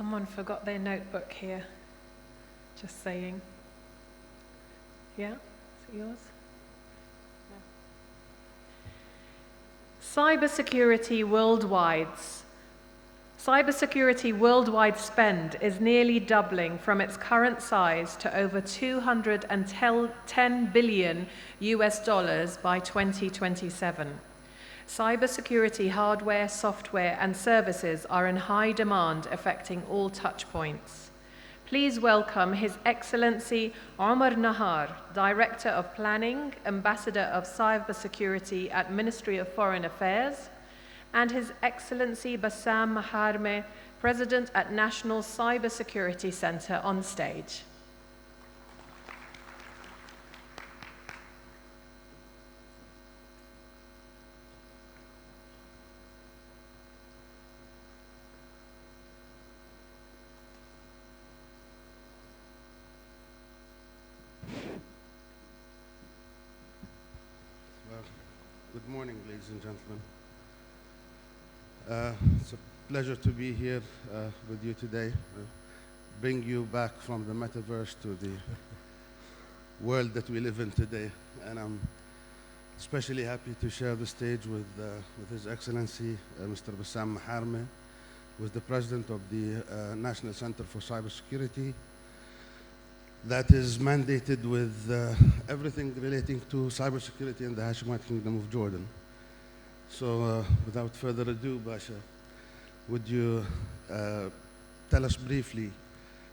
Someone forgot their notebook here. Just saying. Yeah? Is it yours? No. Cybersecurity worldwide. Cybersecurity worldwide spend is nearly doubling from its current size to over $210 billion by 2027. Cybersecurity hardware, software, and services are in high demand, affecting all touchpoints. Please welcome His Excellency Omar Nahar, Director of Planning, Ambassador of Cybersecurity at Ministry of Foreign Affairs, and His Excellency Bassam Maharmeh, President at National Cybersecurity Center, on stage. Good morning, ladies and gentlemen. It's a pleasure to be here with you today, bring you back from the metaverse to the world that we live in today. And I'm especially happy to share the stage with His Excellency, Mr. Bassam Maharmeh, who is the President of the National Center for Cybersecurity, that is mandated with everything relating to cybersecurity in the Hashemite Kingdom of Jordan. So without further ado, Basha, would you tell us briefly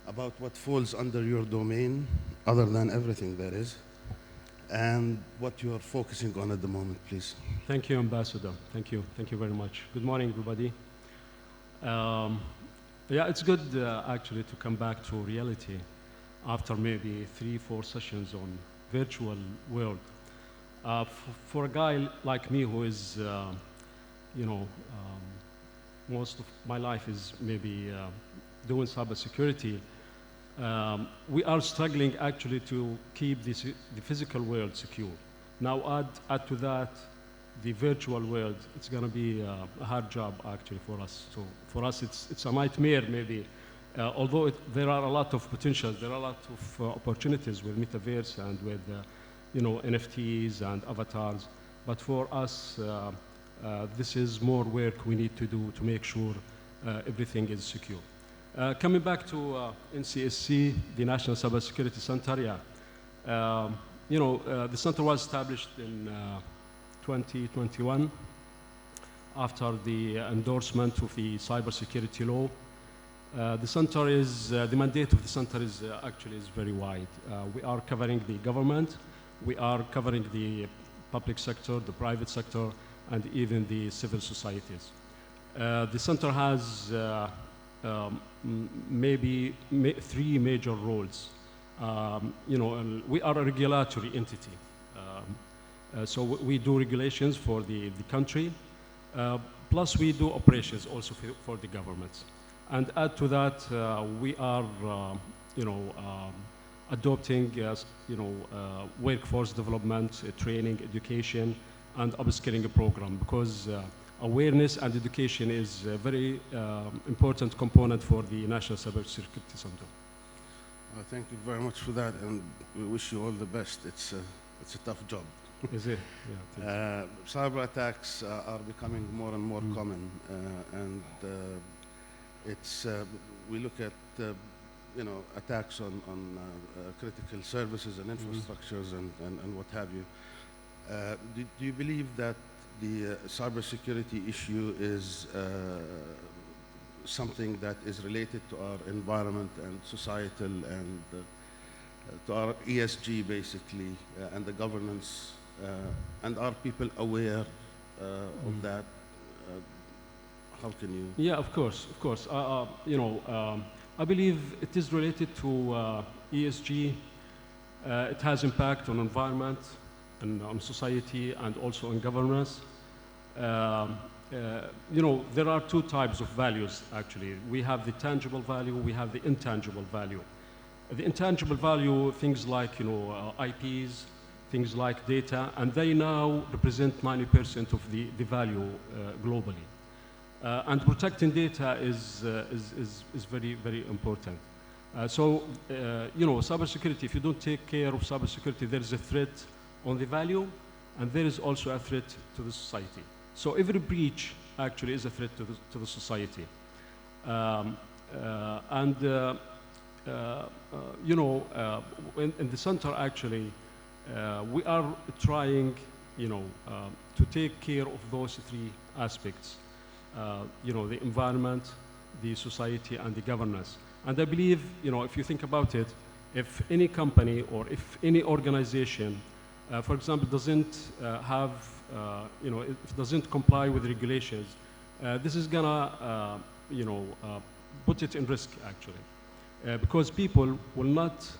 about what falls under your domain, other than everything there is, and what you're focusing on at the moment, please? Thank you, Ambassador. Thank you. Thank you very much. Good morning, everybody. Yeah, it's good actually to come back to reality after maybe 3-4 sessions on virtual world. For a guy like me who is, most of my life is maybe doing cybersecurity, we are struggling actually to keep the physical world secure. Now add to that the virtual world. It's going to be a hard job actually for us. So for us, it's a nightmare maybe. Although there are a lot of potential, there are a lot of opportunities with metaverse and with NFTs and avatars. But for us, this is more work we need to do to make sure everything is secure. Coming back to NCSC, the National Cybersecurity Center, yeah. The center was established in 2021 after the endorsement of the cybersecurity law. The center is, the mandate of the center is actually very wide. We are covering the government, we are covering the public sector, the private sector, and even the civil societies. The center has maybe 3 major roles. We are a regulatory entity. So we do regulations for the country, plus we do operations also for the governments. And add to that, we are, adopting, workforce development, training, education, and upskilling program, because awareness and education is a very important component for the National Cybersecurity Center. Thank you very much for that, and we wish you all the best. It's a tough job. Is it? Yeah. Cyber attacks are becoming more and more common, and we look at attacks on critical services and infrastructures and what have you. Do you believe that the cybersecurity issue is something that is related to our environment and societal and to our ESG basically and the governance, and are people aware of that? How can you? Yeah, of course. I believe it is related to ESG. It has impact on environment and on society and also on governance. There are 2 types of values actually. We have the tangible value, we have the intangible value. The intangible value, things like IPs, things like data, and they now represent 90% of the value globally. And protecting data is very, very important. Cybersecurity, if you don't take care of cybersecurity, there is a threat on the value, and there is also a threat to the society. So every breach actually is a threat to the society. In the center, actually, we are trying, to take care of those three aspects. The environment, the society, and the governance. And I believe, if you think about it, if any company or if any organization, for example, doesn't if doesn't comply with regulations, this is gonna, put it in risk, actually. Because people will not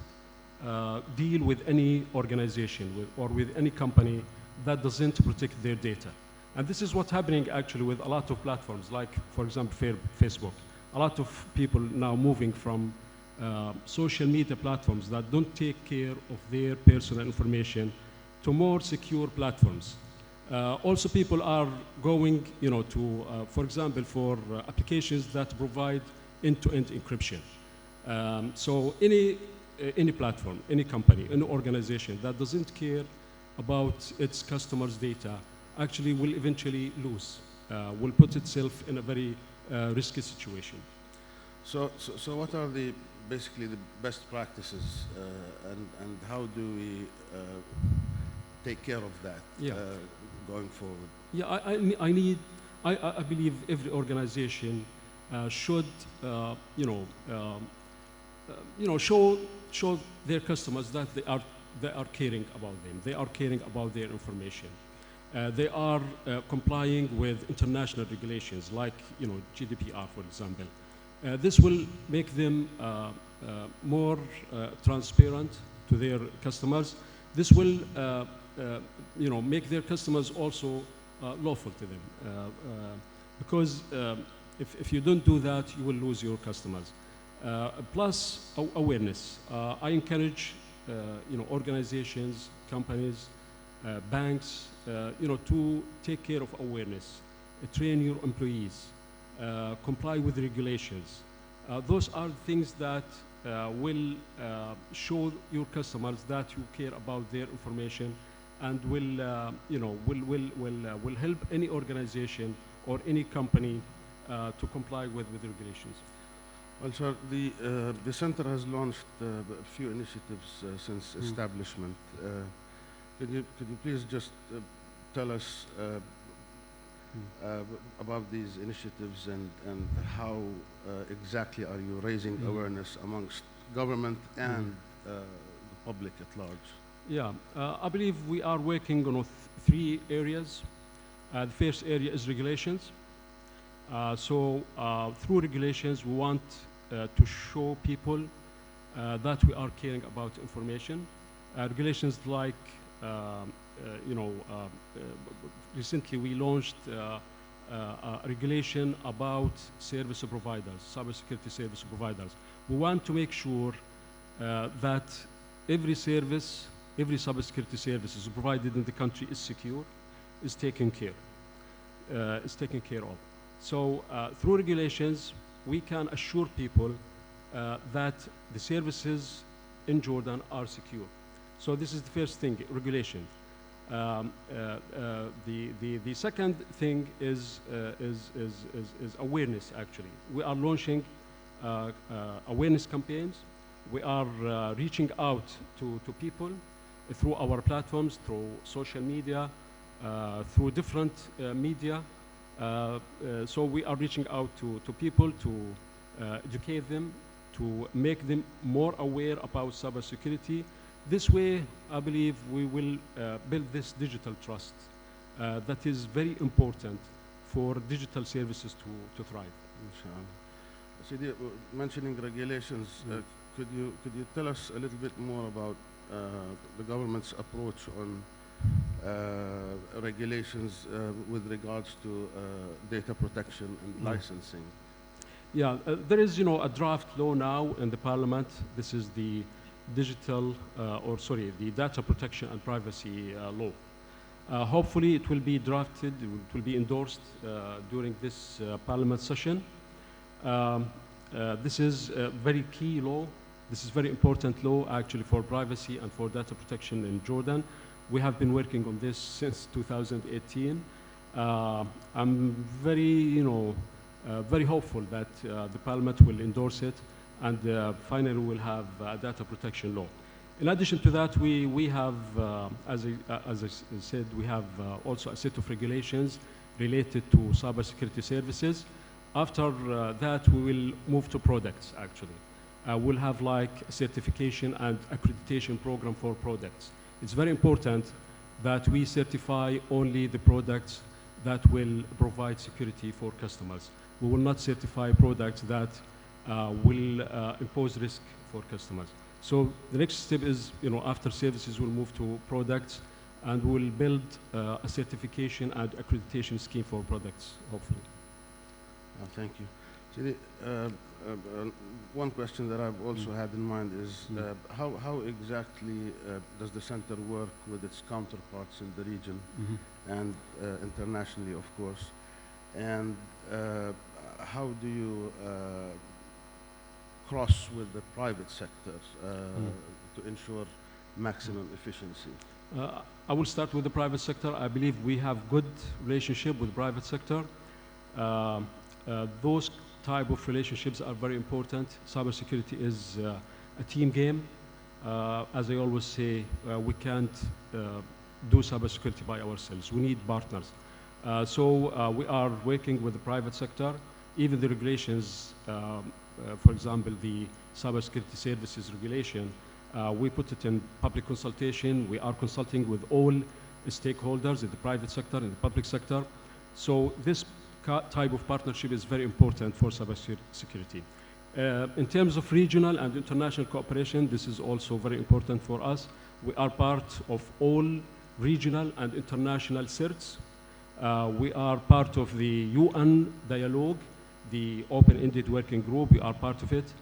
deal with any organization or with any company that doesn't protect their data. And this is what's happening actually with a lot of platforms, like, for example, Facebook. A lot of people now moving from social media platforms that don't take care of their personal information to more secure platforms. Also, people are going, to, for example, for applications that provide end-to-end encryption. So any platform, any company, any organization that doesn't care about its customers' data actually will eventually lose, will put itself in a very risky situation. So what are basically the best practices, and how do we take care of that going forward? Yeah, I believe every organization should, show their customers that they are caring about them. They are caring about their information. They are complying with international regulations like, GDPR, for example. This will make them more transparent to their customers. This will, make their customers also lawful to them. Because if you don't do that, you will lose your customers. Plus awareness. I encourage, organizations, companies, banks, to take care of awareness, train your employees, comply with regulations. Those are things that will show your customers that you care about their information, and will help any organization or any company to comply with regulations. Well, sir, the center has launched a few initiatives since establishment. Could you please just tell us about these initiatives, and how exactly are you raising awareness amongst government and the public at large? Yeah, I believe we are working on three areas. The first area is regulations. Through regulations, we want to show people that we are caring about information. Regulations like, recently we launched a regulation about service providers, cybersecurity service providers. We want to make sure that every service, every cybersecurity service is provided in the country is secure, is taken care of. So through regulations, we can assure people that the services in Jordan are secure. So this is the first thing, regulation. The second thing is awareness, actually. We are launching awareness campaigns. We are reaching out to people through our platforms, through social media, through different media. So we are reaching out to people to educate them, to make them more aware about cybersecurity. This way, I believe we will build this digital trust that is very important for digital services to thrive. Inshallah. Sidi, mentioning regulations, could you tell us a little bit more about the government's approach on regulations with regards to data protection and licensing? Yeah, there is, a draft law now in the parliament. This is the the data protection and privacy law. Hopefully it will be drafted, it will be endorsed during this parliament session. This is a very key law. This is very important law actually for privacy and for data protection in Jordan. We have been working on this since 2018. I'm very, very hopeful that the Parliament will endorse it, and finally we'll have a data protection law. In addition to that, we have, as I said, we have also a set of regulations related to cybersecurity services. After that, we will move to products, actually. We'll have like a certification and accreditation program for products. It's very important that we certify only the products that will provide security for customers. We will not certify products that will impose risk for customers. So the next step is, after services, we'll move to products, and we'll build a certification and accreditation scheme for products, hopefully. Thank you. See, one question that I've also had in mind is how exactly does the center work with its counterparts in the region and internationally, of course, and how do you cross with the private sector to ensure maximum efficiency? I will start with the private sector. I believe we have good relationship with the private sector. Those type of relationships are very important. Cybersecurity is a team game. As I always say, we can't do cybersecurity by ourselves. We need partners. So we are working with the private sector. Even the regulations, for example, the cybersecurity services regulation, we put it in public consultation. We are consulting with all stakeholders in the private sector, in the public sector. So this type of partnership is very important for cybersecurity. In terms of regional and international cooperation, this is also very important for us. We are part of all regional and international CERTs. We are part of the UN dialogue, the open-ended working group. We are part of it.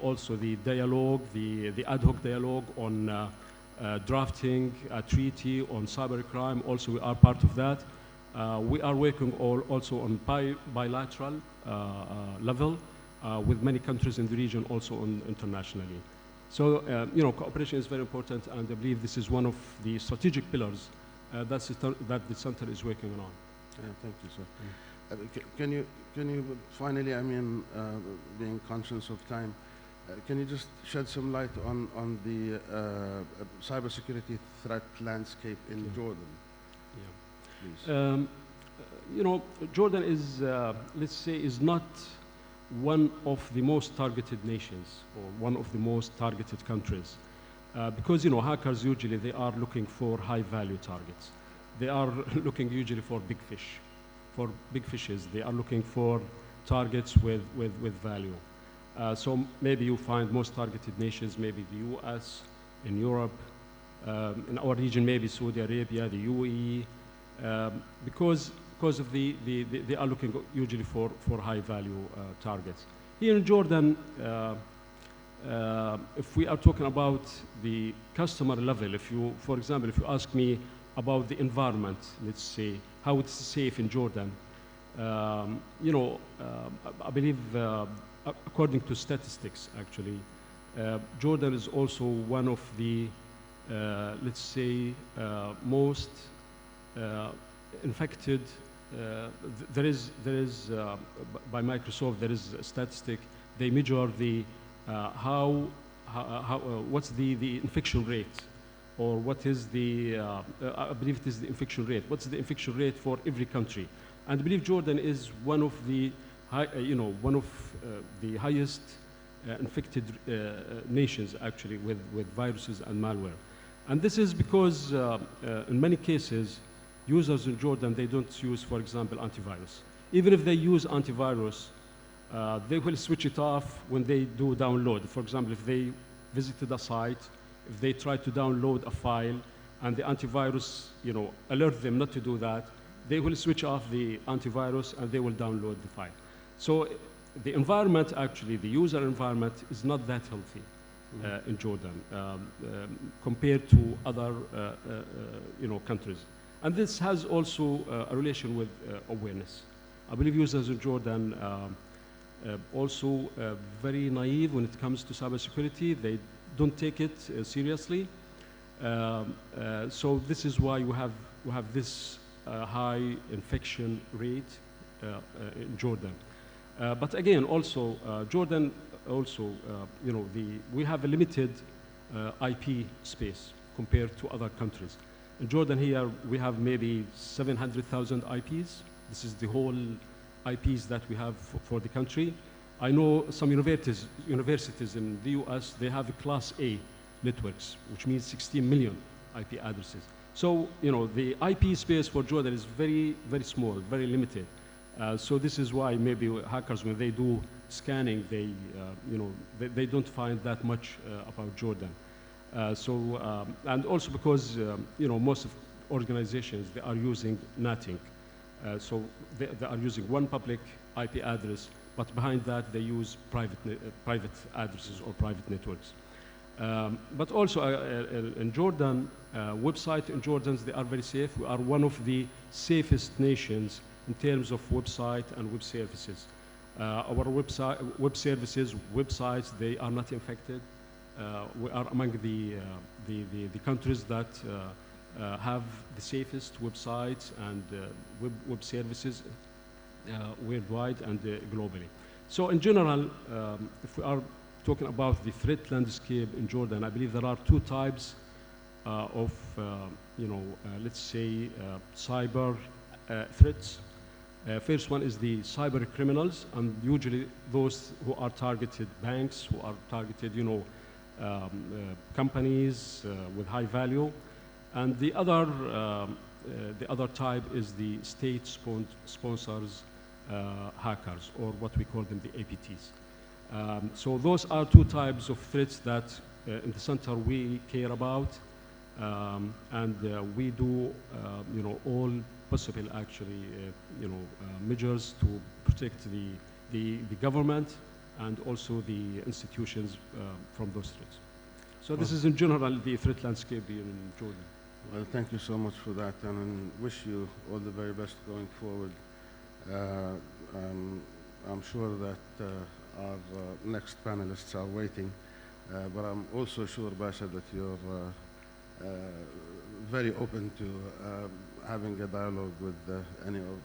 Also the dialogue, the ad hoc dialogue on drafting a treaty on cybercrime. Also, we are part of that. We are working also on bilateral level with many countries in the region, also internationally. So, cooperation is very important, and I believe this is one of the strategic pillars that the center is working on. Yeah, thank you, sir. Can you finally, being conscious of time, can you just shed some light on the cybersecurity threat landscape in Jordan? Please. Jordan is, let's say, is not one of the most targeted nations or one of the most targeted countries. Because, hackers usually, they are looking for high-value targets. They are looking usually for big fish. For big fishes, they are looking for targets with value. So maybe you find most targeted nations, maybe the US, in Europe, in our region, maybe Saudi Arabia, the UAE, because of they are looking usually for high-value targets. Here in Jordan, if we are talking about the customer level, for example, if you ask me about the environment, let's say, how it's safe in Jordan, I believe, according to statistics, actually, Jordan is also one of the, let's say, most infected. There is by Microsoft, there is a statistic. They measure the what's the infection rate, or what is the I believe it is the infection rate. What's the infection rate for every country? And I believe Jordan is one of the the highest infected nations, actually, with viruses and malware. And this is because in many cases, users in Jordan, they don't use, for example, antivirus. Even if they use antivirus, they will switch it off when they do download. For example, if they visited a site, if they try to download a file, and the antivirus, alert them not to do that, they will switch off the antivirus and they will download the file. So the environment, actually, the user environment is not that healthy. in Jordan compared to other countries. And this has also a relation with awareness. I believe users in Jordan also very naive when it comes to cybersecurity. They don't take it seriously. So this is why we have this high infection rate in Jordan. But again, also Jordan also, we have a limited IP space compared to other countries. In Jordan here, we have maybe 700,000 IPs. This is the whole IPs that we have for the country. I know some universities in the US, they have Class A networks, which means 16 million IP addresses. So, the IP space for Jordan is very, very small, very limited. So this is why maybe hackers, when they do scanning, they don't find that much about Jordan. And also because, most of organizations, they are using NATing. So they are using one public IP address, but behind that, they use private addresses or private networks. But also in Jordan, websites in Jordan, they are very safe. We are one of the safest nations in terms of website and web services. Our web services, websites, they are not infected. We are among the countries that have the safest websites and web services worldwide and globally. So in general, if we are talking about the threat landscape in Jordan, I believe there are two types of, let's say, cyber threats. First one is the cyber criminals, and usually those who are targeted banks, who are targeted, companies with high value. And the other type is the state-sponsors hackers, or what we call them the APTs. So those are two types of threats that in the center we care about, and we do, all possible actually, measures to protect the government and also the institutions from those threats. So this is in general the threat landscape here in Jordan. Well, thank you so much for that, and I wish you all the very best going forward. I'm sure that our next panelists are waiting, but I'm also sure, Basha, that you're very open to having a dialogue with any of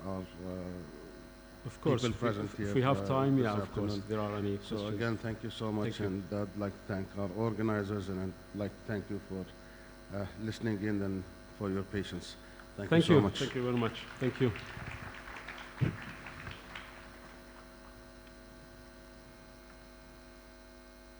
our of course, people present here. If we have time, yeah, of course, if there are any questions. So again, thank you so much, and I'd like to thank our organizers, and I'd like to thank you for listening in and for your patience. Thank you so much. Thank you very much. Thank you.